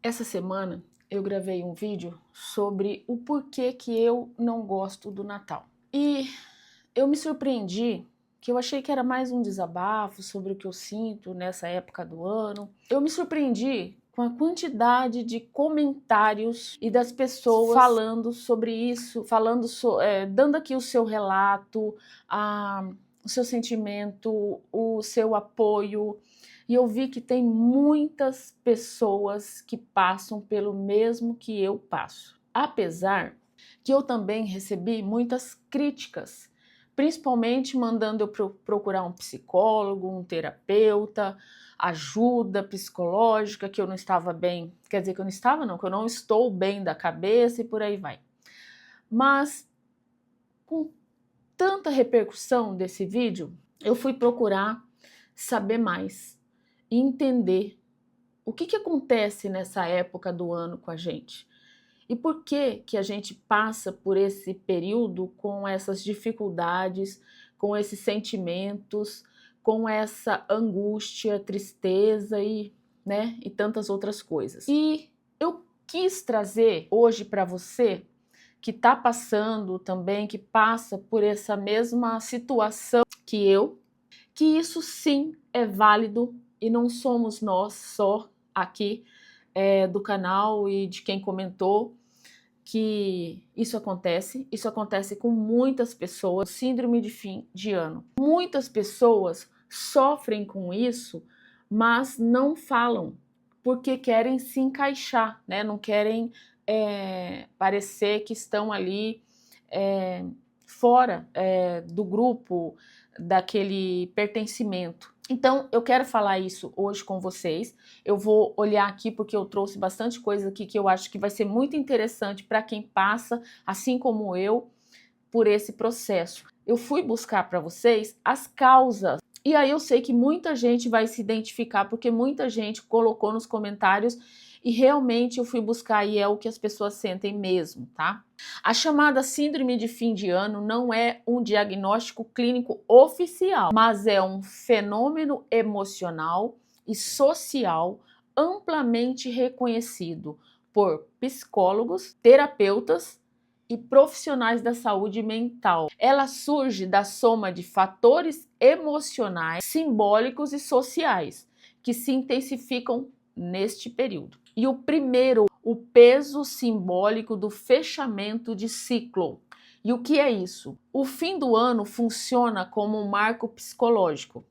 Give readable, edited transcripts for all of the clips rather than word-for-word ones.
Essa semana eu gravei um vídeo sobre o porquê que eu não gosto do Natal. E eu me surpreendi, que eu achei que era mais um desabafo sobre o que eu sinto nessa época do ano. Eu me surpreendi com a quantidade de comentários e das pessoas falando sobre isso, dando aqui o seu relato, o seu sentimento, o seu apoio. E eu vi que tem muitas pessoas que passam pelo mesmo que eu passo. Apesar que eu também recebi muitas críticas, principalmente mandando eu procurar um psicólogo, um terapeuta, ajuda psicológica, que eu não estava bem. Quer dizer que eu não estava, não, que eu não estou bem da cabeça e por aí vai. Mas com tanta repercussão desse vídeo, eu fui procurar saber mais e entender o que acontece nessa época do ano com a gente. E por que a gente passa por esse período com essas dificuldades, com esses sentimentos, com essa angústia, tristeza e tantas outras coisas. E eu quis trazer hoje para você que está passando também, que passa por essa mesma situação que eu, que isso sim é válido e não somos nós só aqui do canal e de quem comentou que isso acontece com muitas pessoas, síndrome de fim de ano. Muitas pessoas sofrem com isso, mas não falam, porque querem se encaixar, né? Não querem parecer que estão ali fora do grupo, daquele pertencimento. Então, eu quero falar isso hoje com vocês. Eu vou olhar aqui porque eu trouxe bastante coisa aqui que eu acho que vai ser muito interessante para quem passa, assim como eu, por esse processo. Eu fui buscar para vocês as causas. E aí eu sei que muita gente vai se identificar, porque muita gente colocou nos comentários e realmente eu fui buscar e é o que as pessoas sentem mesmo, tá? A chamada síndrome de fim de ano não é um diagnóstico clínico oficial, mas é um fenômeno emocional e social amplamente reconhecido por psicólogos, terapeutas e profissionais da saúde mental. Ela surge da soma de fatores emocionais, simbólicos e sociais que se intensificam neste período. E o primeiro, o peso simbólico do fechamento de ciclo. E o que é isso? O fim do ano funciona como um marco psicológico.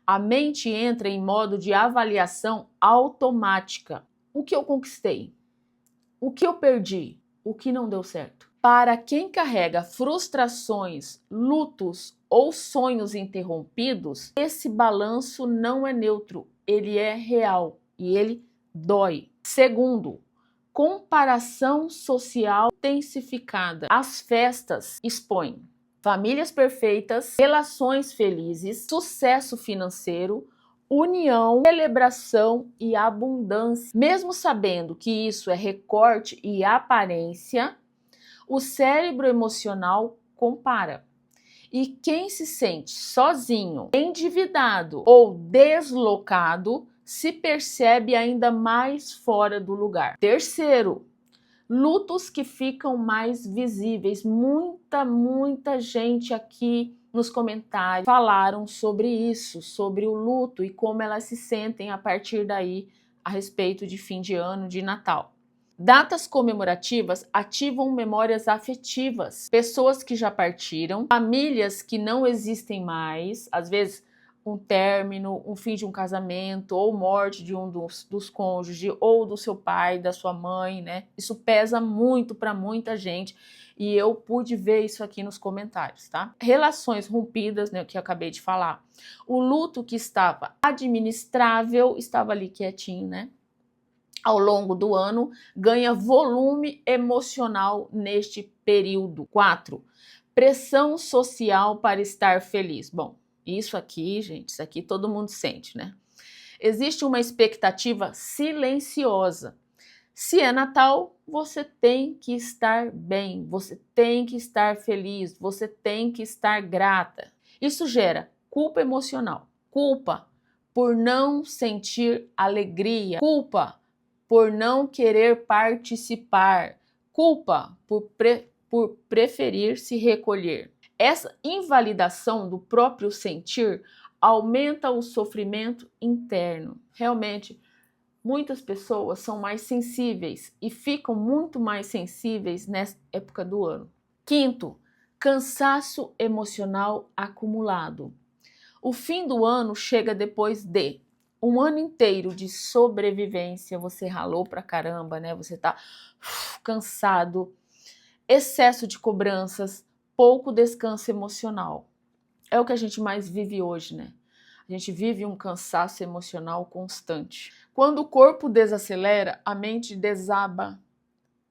A mente entra em modo de avaliação automática. O que eu conquistei? O que eu perdi? O que não deu certo? Para quem carrega frustrações, lutos ou sonhos interrompidos, esse balanço não é neutro, ele é real e ele dói. Segundo, comparação social intensificada. As festas expõem famílias perfeitas, relações felizes, sucesso financeiro, união, celebração e abundância. Mesmo sabendo que isso é recorte e aparência, o cérebro emocional compara. E quem se sente sozinho, endividado ou deslocado se percebe ainda mais fora do lugar. Terceiro, lutos que ficam mais visíveis. Muita gente aqui nos comentários falaram sobre isso, sobre o luto e como elas se sentem a partir daí a respeito de fim de ano, de Natal. Datas comemorativas ativam memórias afetivas, pessoas que já partiram, famílias que não existem mais, às vezes um término, um fim de um casamento ou morte de um dos cônjuges ou do seu pai, da sua mãe, né? Isso pesa muito para muita gente e eu pude ver isso aqui nos comentários, tá? Relações rompidas, né, que eu acabei de falar. O luto que estava administrável estava ali quietinho, né? Ao longo do ano, ganha volume emocional neste período. 4. Pressão social para estar feliz. Bom, isso aqui, gente, isso aqui todo mundo sente, né? Existe uma expectativa silenciosa. Se é Natal, você tem que estar bem, você tem que estar feliz, você tem que estar grata. Isso gera culpa emocional, culpa por não sentir alegria, culpa por não querer participar, culpa por preferir se recolher. Essa invalidação do próprio sentir aumenta o sofrimento interno. Realmente, muitas pessoas são mais sensíveis e ficam muito mais sensíveis nessa época do ano. Quinto, cansaço emocional acumulado. O fim do ano chega depois de um ano inteiro de sobrevivência, você ralou pra caramba, né? Você tá cansado, excesso de cobranças, pouco descanso emocional. É o que a gente mais vive hoje, né? A gente vive um cansaço emocional constante. Quando o corpo desacelera, a mente desaba.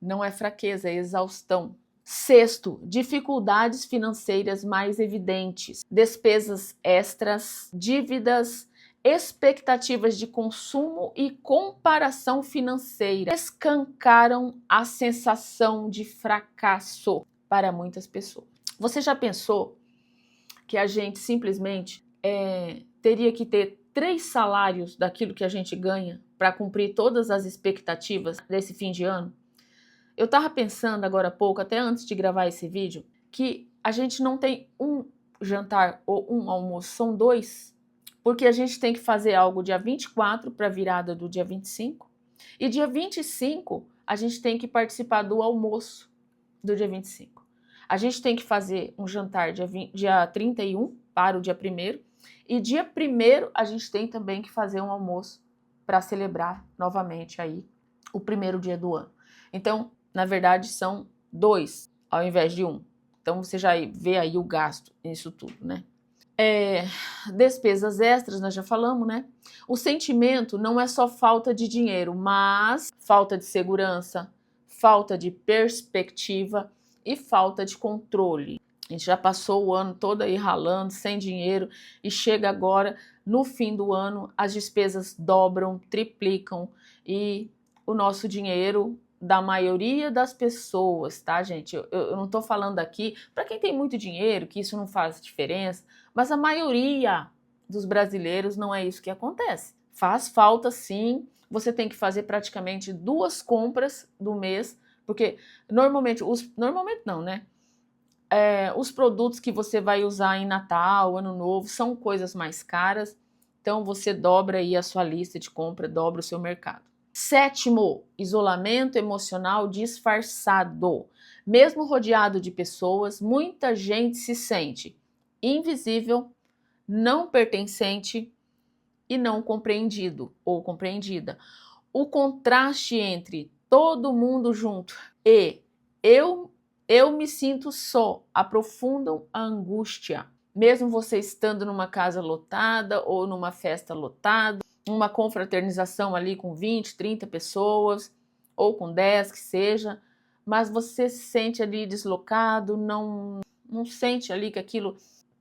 Não é fraqueza, é exaustão. Sexto, dificuldades financeiras mais evidentes, despesas extras, dívidas, expectativas de consumo e comparação financeira escancaram a sensação de fracasso para muitas pessoas. Você já pensou que a gente simplesmente teria que ter 3 salários daquilo que a gente ganha para cumprir todas as expectativas desse fim de ano? Eu estava pensando agora há pouco, até antes de gravar esse vídeo, que a gente não tem um jantar ou um almoço, são 2, porque a gente tem que fazer algo dia 24 para a virada do dia 25, e dia 25 a gente tem que participar do almoço do dia 25. A gente tem que fazer um jantar dia 31 para o dia 1º, e dia 1º a gente tem também que fazer um almoço para celebrar novamente aí o primeiro dia do ano. Então, na verdade, são 2 ao invés de 1. Então, você já vê aí o gasto nisso tudo, né? Despesas extras, nós já falamos, né? O sentimento não é só falta de dinheiro, mas falta de segurança, falta de perspectiva e falta de controle. A gente já passou o ano todo aí ralando, sem dinheiro, e chega agora, no fim do ano, as despesas dobram, triplicam, e o nosso dinheiro da maioria das pessoas, tá, gente? Eu não tô falando aqui para quem tem muito dinheiro, que isso não faz diferença, mas a maioria dos brasileiros não é isso que acontece. Faz falta sim, você tem que fazer praticamente 2 compras do mês, porque normalmente não, né? Os produtos que você vai usar em Natal, Ano Novo, são coisas mais caras, então você dobra aí a sua lista de compra, dobra o seu mercado. 7º, isolamento emocional disfarçado. Mesmo rodeado de pessoas, muita gente se sente invisível, não pertencente e não compreendido ou compreendida. O contraste entre todo mundo junto e eu me sinto só aprofundam a angústia. Mesmo você estando numa casa lotada ou numa festa lotada, uma confraternização ali com 20, 30 pessoas, ou com 10, que seja, mas você se sente ali deslocado, não sente ali que aquilo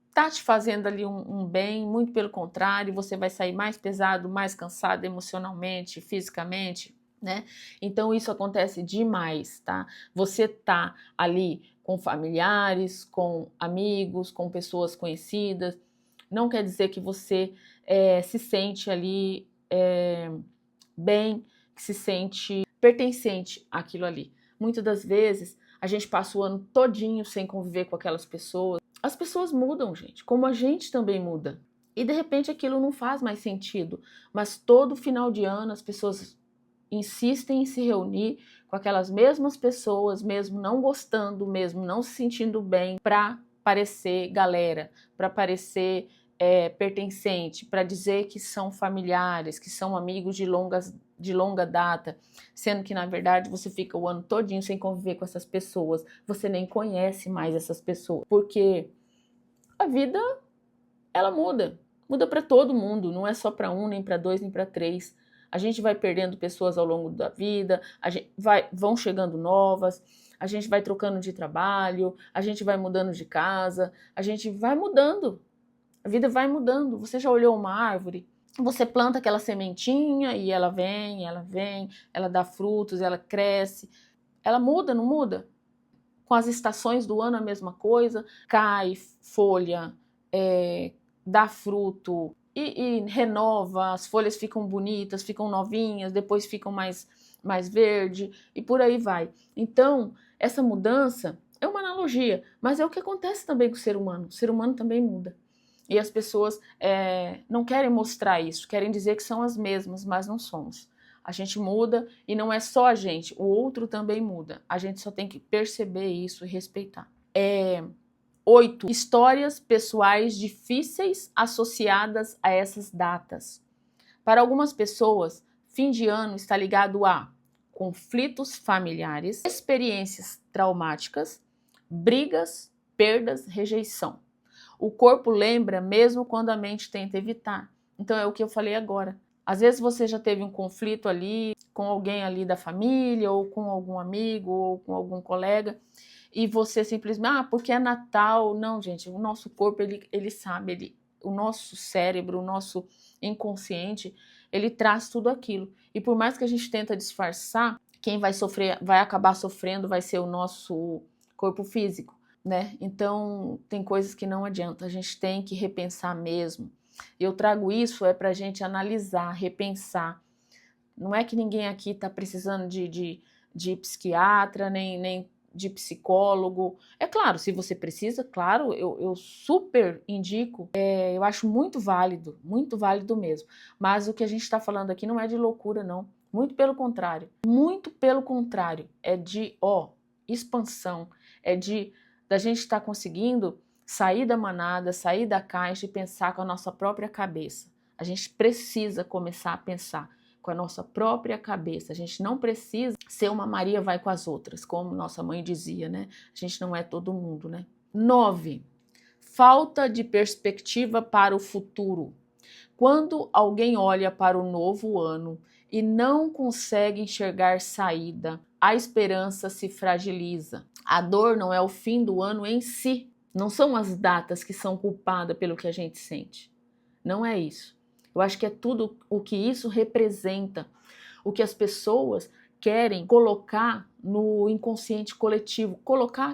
está te fazendo ali um bem, muito pelo contrário, você vai sair mais pesado, mais cansado emocionalmente, fisicamente, né? Então isso acontece demais, tá? Você tá ali com familiares, com amigos, com pessoas conhecidas, não quer dizer que você se sente ali bem, que se sente pertencente àquilo ali. Muitas das vezes a gente passa o ano todinho sem conviver com aquelas pessoas. As pessoas mudam, gente, como a gente também muda. E de repente aquilo não faz mais sentido. Mas todo final de ano as pessoas insistem em se reunir com aquelas mesmas pessoas, mesmo não gostando, mesmo não se sentindo bem, para parecer galera, para parecer pertencente, para dizer que são familiares, que são amigos de longa data, sendo que na verdade você fica o ano todinho sem conviver com essas pessoas, você nem conhece mais essas pessoas, porque a vida, ela muda para todo mundo, não é só para um, nem para 2, nem para 3. A gente vai perdendo pessoas ao longo da vida, vão chegando novas, a gente vai trocando de trabalho, a gente vai mudando de casa, a gente vai mudando. A vida vai mudando. Você já olhou uma árvore? Você planta aquela sementinha e ela vem, ela dá frutos, ela cresce. Ela muda, não muda? Com as estações do ano a mesma coisa. Cai folha, dá fruto e renova. As folhas ficam bonitas, ficam novinhas, depois ficam mais mais verde e por aí vai. Então, essa mudança é uma analogia, mas é o que acontece também com o ser humano. O ser humano também muda. E as pessoas não querem mostrar isso, querem dizer que são as mesmas, mas não somos. A gente muda e não é só a gente, o outro também muda. A gente só tem que perceber isso e respeitar. 8. Histórias pessoais difíceis associadas a essas datas. Para algumas pessoas, fim de ano está ligado a conflitos familiares, experiências traumáticas, brigas, perdas, rejeição. O corpo lembra mesmo quando a mente tenta evitar. Então é o que eu falei agora. Às vezes você já teve um conflito ali com alguém ali da família, ou com algum amigo, ou com algum colega, e você simplesmente, porque é Natal. Não, gente, o nosso corpo, ele sabe, o nosso cérebro, o nosso inconsciente, ele traz tudo aquilo. E por mais que a gente tenta disfarçar, quem vai sofrer, vai acabar sofrendo, vai ser o nosso corpo físico, né? Então, tem coisas que não adianta, a gente tem que repensar mesmo. Eu trago isso para a gente analisar, repensar. Não é que ninguém aqui está precisando de psiquiatra, nem de psicólogo. É claro, se você precisa, claro, eu super indico, eu acho muito válido mesmo. Mas o que a gente está falando aqui não é de loucura, não. Muito pelo contrário. Muito pelo contrário. É de, expansão. É da gente estar conseguindo sair da manada, sair da caixa e pensar com a nossa própria cabeça. A gente precisa começar a pensar com a nossa própria cabeça. A gente não precisa ser uma Maria vai com as outras, como nossa mãe dizia, né? A gente não é todo mundo, né? 9. Falta de perspectiva para o futuro. Quando alguém olha para o novo ano e não consegue enxergar saída, a esperança se fragiliza. A dor não é o fim do ano em si. Não são as datas que são culpadas pelo que a gente sente. Não é isso. Eu acho que é tudo o que isso representa, o que as pessoas querem colocar no inconsciente coletivo.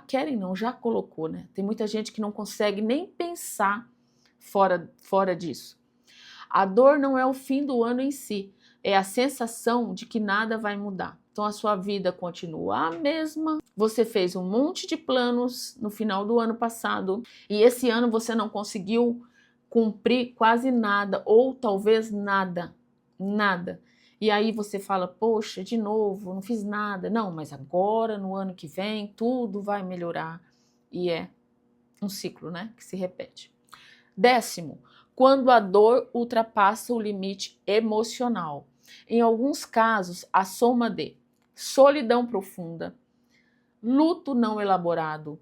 Querem não, já colocou, né? Tem muita gente que não consegue nem pensar fora disso. A dor não é o fim do ano em si, é a sensação de que nada vai mudar. Então a sua vida continua a mesma, você fez um monte de planos no final do ano passado e esse ano você não conseguiu cumprir quase nada, ou talvez nada. E aí você fala, poxa, de novo, não fiz nada. Não, mas agora, no ano que vem, tudo vai melhorar. E é um ciclo, né, que se repete. 10º, quando a dor ultrapassa o limite emocional. Em alguns casos, a soma de solidão profunda, luto não elaborado,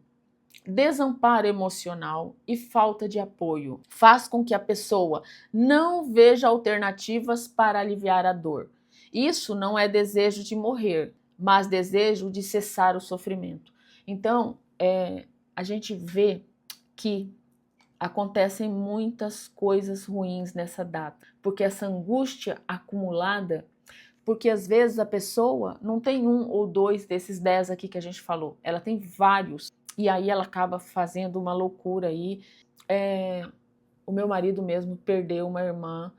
desamparo emocional e falta de apoio faz com que a pessoa não veja alternativas para aliviar a dor. Isso não é desejo de morrer, mas desejo de cessar o sofrimento. Então, a gente vê que acontecem muitas coisas ruins nessa data, porque essa angústia acumulada, porque às vezes a pessoa não tem um ou dois desses 10 aqui que a gente falou, ela tem vários, e aí ela acaba fazendo uma loucura aí. O meu marido mesmo perdeu uma irmã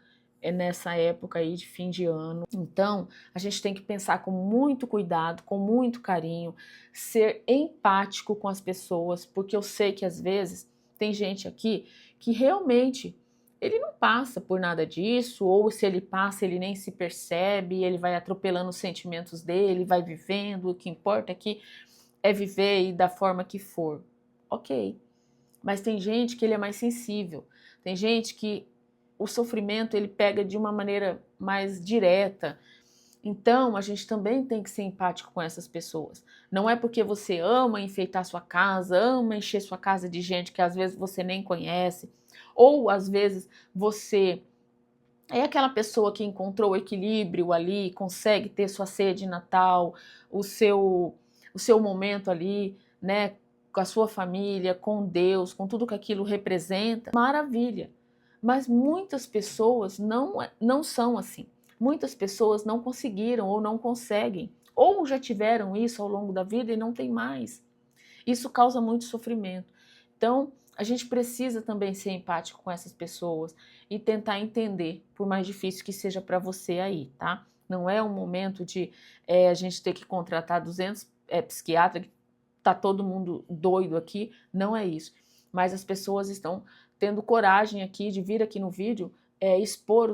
nessa época aí de fim de ano. Então, a gente tem que pensar com muito cuidado, com muito carinho, ser empático com as pessoas, porque eu sei que às vezes tem gente aqui que realmente ele não passa por nada disso, ou se ele passa, ele nem se percebe, ele vai atropelando os sentimentos dele, vai vivendo, o que importa aqui é viver e da forma que for. Ok. Mas tem gente que ele é mais sensível, tem gente que o sofrimento ele pega de uma maneira mais direta. Então, a gente também tem que ser empático com essas pessoas. Não é porque você ama enfeitar sua casa, ama encher sua casa de gente que às vezes você nem conhece, ou às vezes você é aquela pessoa que encontrou o equilíbrio ali, consegue ter sua ceia de Natal, o seu momento ali, né, com a sua família, com Deus, com tudo que aquilo representa, maravilha. Mas muitas pessoas não são assim. Muitas pessoas não conseguiram ou não conseguem, ou já tiveram isso ao longo da vida e não tem mais. Isso causa muito sofrimento. Então, a gente precisa também ser empático com essas pessoas e tentar entender, por mais difícil que seja para você aí, tá? não é um momento de a gente ter que contratar 200 psiquiatras, tá todo mundo doido aqui, não é isso. Mas as pessoas estão tendo coragem aqui de vir aqui no vídeo expor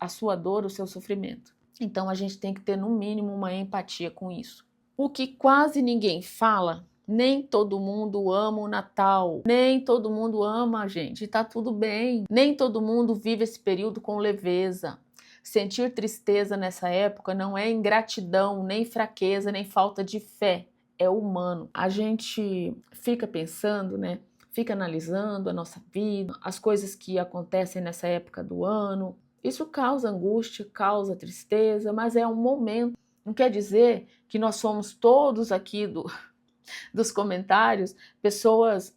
a sua dor, o seu sofrimento. Então a gente tem que ter no mínimo uma empatia com isso. O que quase ninguém fala, nem todo mundo ama o Natal, nem todo mundo ama a gente, tá tudo bem. Nem todo mundo vive esse período com leveza. Sentir tristeza nessa época não é ingratidão, nem fraqueza, nem falta de fé, é humano. A gente fica pensando, né? Fica analisando a nossa vida, as coisas que acontecem nessa época do ano. Isso causa angústia, causa tristeza, mas é um momento. Não quer dizer que nós somos todos aqui dos comentários pessoas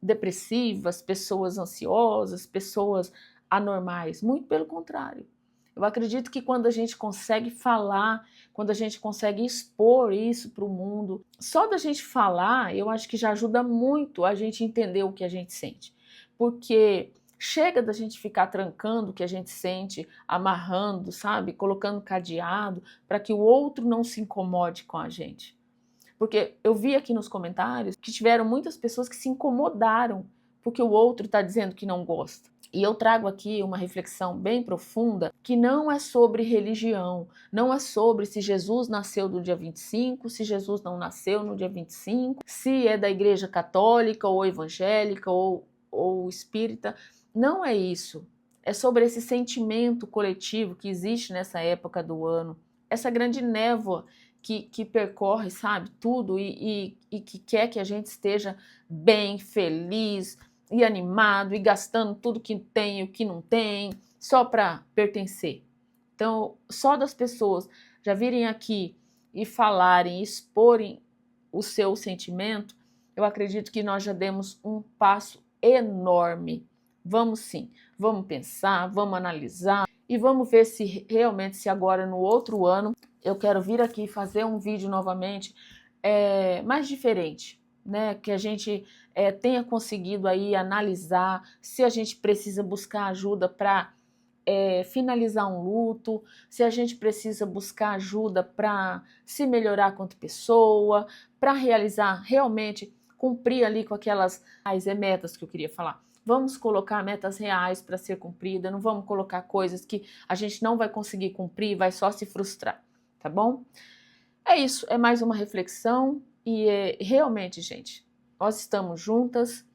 depressivas, pessoas ansiosas, pessoas anormais. Muito pelo contrário. Eu acredito que quando a gente consegue falar, quando a gente consegue expor isso para o mundo, só da gente falar, eu acho que já ajuda muito a gente entender o que a gente sente. Porque chega da gente ficar trancando o que a gente sente, amarrando, sabe? Colocando cadeado para que o outro não se incomode com a gente. Porque eu vi aqui nos comentários que tiveram muitas pessoas que se incomodaram porque o outro está dizendo que não gosta. E eu trago aqui uma reflexão bem profunda que não é sobre religião, não é sobre se Jesus nasceu no dia 25, se Jesus não nasceu no dia 25, se é da igreja católica ou evangélica ou espírita. Não é isso. É sobre esse sentimento coletivo que existe nessa época do ano, essa grande névoa que percorre, sabe, tudo e que quer que a gente esteja bem, feliz e animado e gastando tudo que tem e o que não tem, só para pertencer. Então, só das pessoas já virem aqui e falarem, exporem o seu sentimento, eu acredito que nós já demos um passo enorme. Vamos sim, vamos pensar, vamos analisar e vamos ver se realmente, se agora no outro ano, eu quero vir aqui fazer um vídeo novamente mais diferente, né? Que a gente tenha conseguido aí analisar se a gente precisa buscar ajuda para finalizar um luto, se a gente precisa buscar ajuda para se melhorar quanto pessoa, para realizar realmente, cumprir ali com aquelas metas que eu queria falar. Vamos colocar metas reais para ser cumprida, não vamos colocar coisas que a gente não vai conseguir cumprir, vai só se frustrar, tá bom? É isso, é mais uma reflexão e realmente, gente, nós estamos juntas,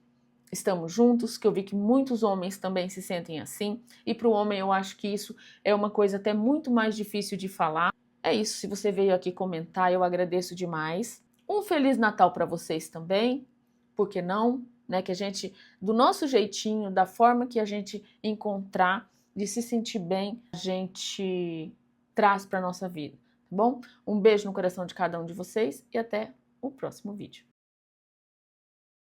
estamos juntos, que eu vi que muitos homens também se sentem assim, e para o homem eu acho que isso é uma coisa até muito mais difícil de falar. É isso, se você veio aqui comentar, eu agradeço demais. Um Feliz Natal para vocês também, por que não? Né, que a gente, do nosso jeitinho, da forma que a gente encontrar, de se sentir bem, a gente traz para a nossa vida, tá bom? Um beijo no coração de cada um de vocês e até o próximo vídeo.